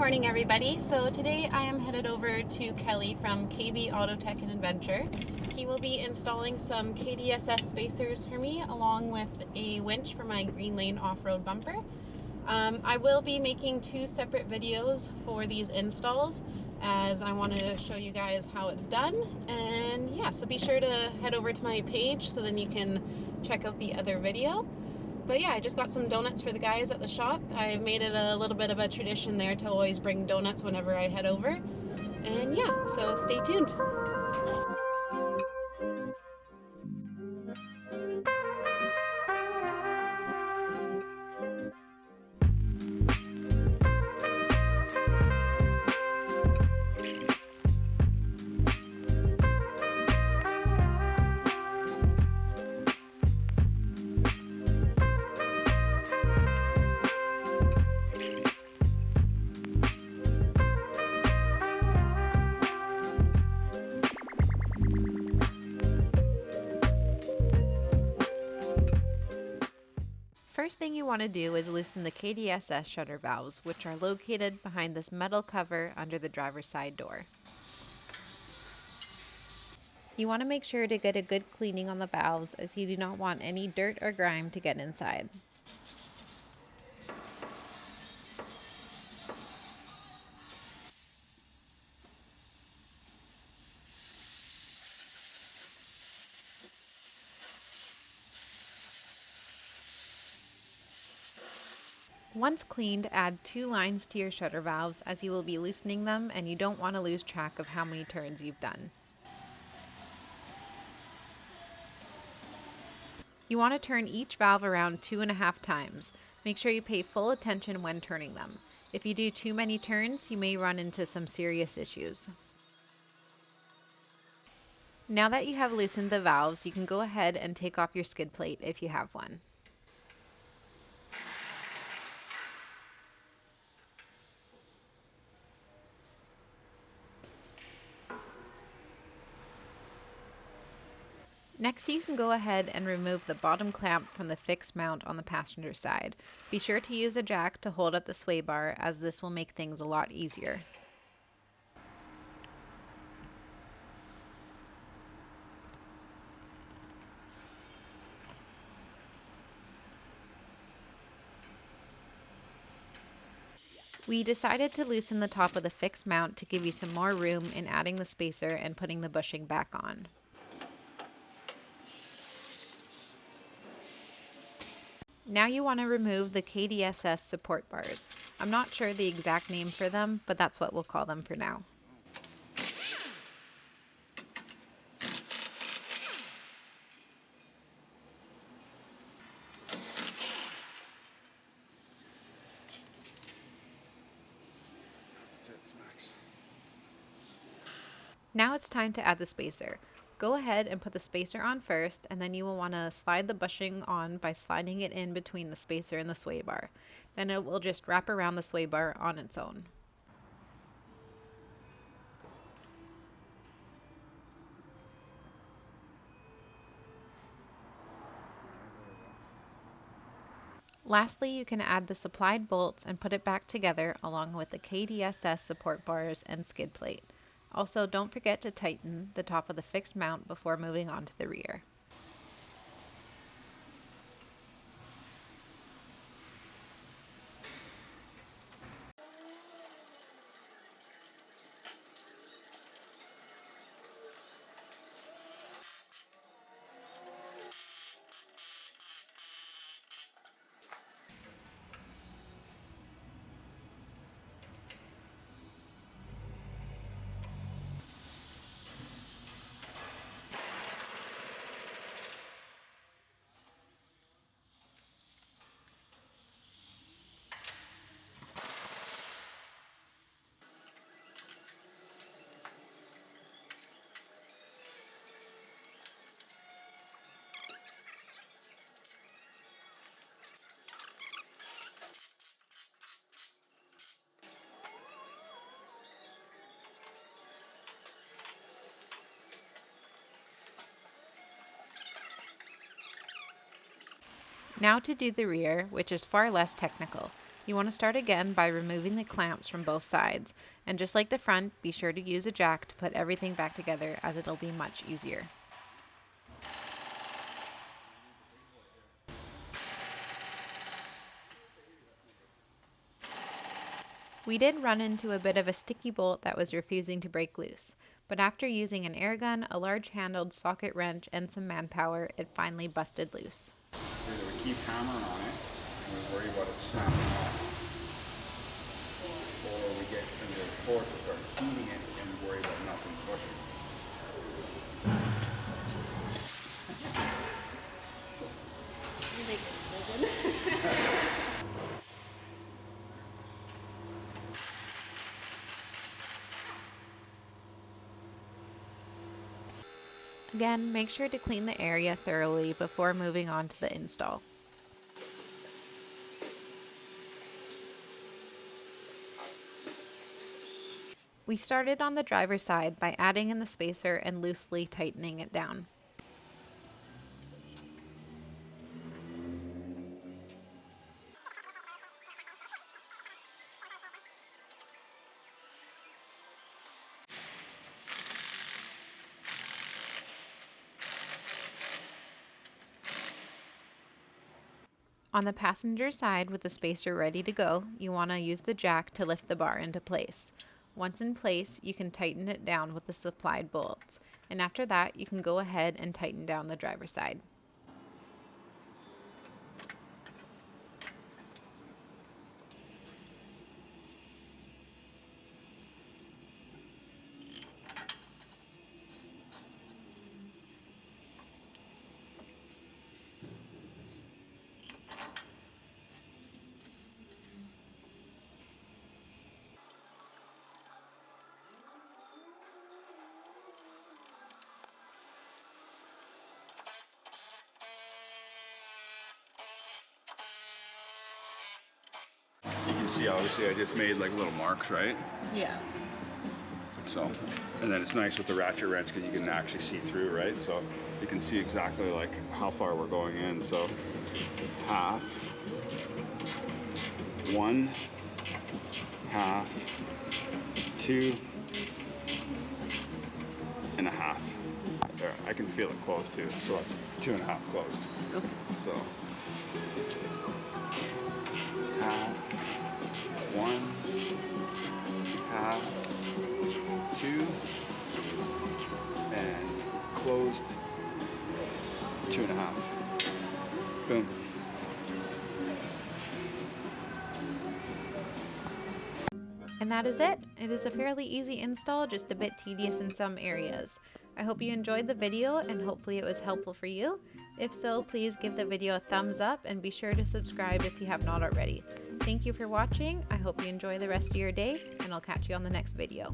morning, everybody. So today I am headed over to Kelly from KB Auto Tech and Adventure. He will be installing some KDSS spacers for me along with a winch for my Greenlane Offroad bumper. I will be making two separate videos for these installs as I want to show you guys how it's done. And yeah, so be sure to head over to my page so then you can check out the other video. But yeah, I just got some donuts for the guys at the shop. I've made it a little bit of a tradition there to always bring donuts whenever I head over. And yeah, so stay tuned. First thing you want to do is loosen the KDSS shutter valves, which are located behind this metal cover under the driver's side door. You want to make sure to get a good cleaning on the valves as you do not want any dirt or grime to get inside. Once cleaned, add 2 lines to your shutter valves as you will be loosening them and you don't want to lose track of how many turns you've done. You want to turn each valve around 2.5 times. Make sure you pay full attention when turning them. If you do too many turns, you may run into some serious issues. Now that you have loosened the valves, you can go ahead and take off your skid plate if you have one. Next, you can go ahead and remove the bottom clamp from the fixed mount on the passenger side. Be sure to use a jack to hold up the sway bar as this will make things a lot easier. We decided to loosen the top of the fixed mount to give you some more room in adding the spacer and putting the bushing back on. Now you want to remove the KDSS support bars. I'm not sure the exact name for them, but that's what we'll call them for now. Now it's time to add the spacer. Go ahead and put the spacer on first, and then you will want to slide the bushing on by sliding it in between the spacer and the sway bar. Then it will just wrap around the sway bar on its own. Lastly, you can add the supplied bolts and put it back together along with the KDSS support bars and skid plate. Also, don't forget to tighten the top of the fixed mount before moving on to the rear. Now to do the rear, which is far less technical. You want to start again by removing the clamps from both sides, and just like the front, be sure to use a jack to put everything back together as it'll be much easier. We did run into a bit of a sticky bolt that was refusing to break loose, but after using an air gun, a large handled socket wrench, and some manpower, it finally busted loose. Either we keep hammering on it and we worry about it snapping off, or we get into the force and start heating it and worry about nothing pushing. Again, make sure to clean the area thoroughly before moving on to the install. We started on the driver's side by adding in the spacer and loosely tightening it down. On the passenger side with the spacer ready to go, you want to use the jack to lift the bar into place. Once in place, you can tighten it down with the supplied bolts, and after that, you can go ahead and tighten down the driver's side. You can see obviously I just made like little marks, right? Yeah. So, and then it's nice with the ratchet wrench because you can actually see through, right? So you can see exactly like how far we're going in. So half, 1, half, 2, and a half. There, I can feel it close too. So that's 2.5 closed. Okay. So half, 1, half, 2, and closed 2.5. Boom. And that is it. It is a fairly easy install, just a bit tedious in some areas. I hope you enjoyed the video and hopefully it was helpful for you. If so, please give the video a thumbs up and be sure to subscribe if you have not already. Thank you for watching. I hope you enjoy the rest of your day and I'll catch you on the next video.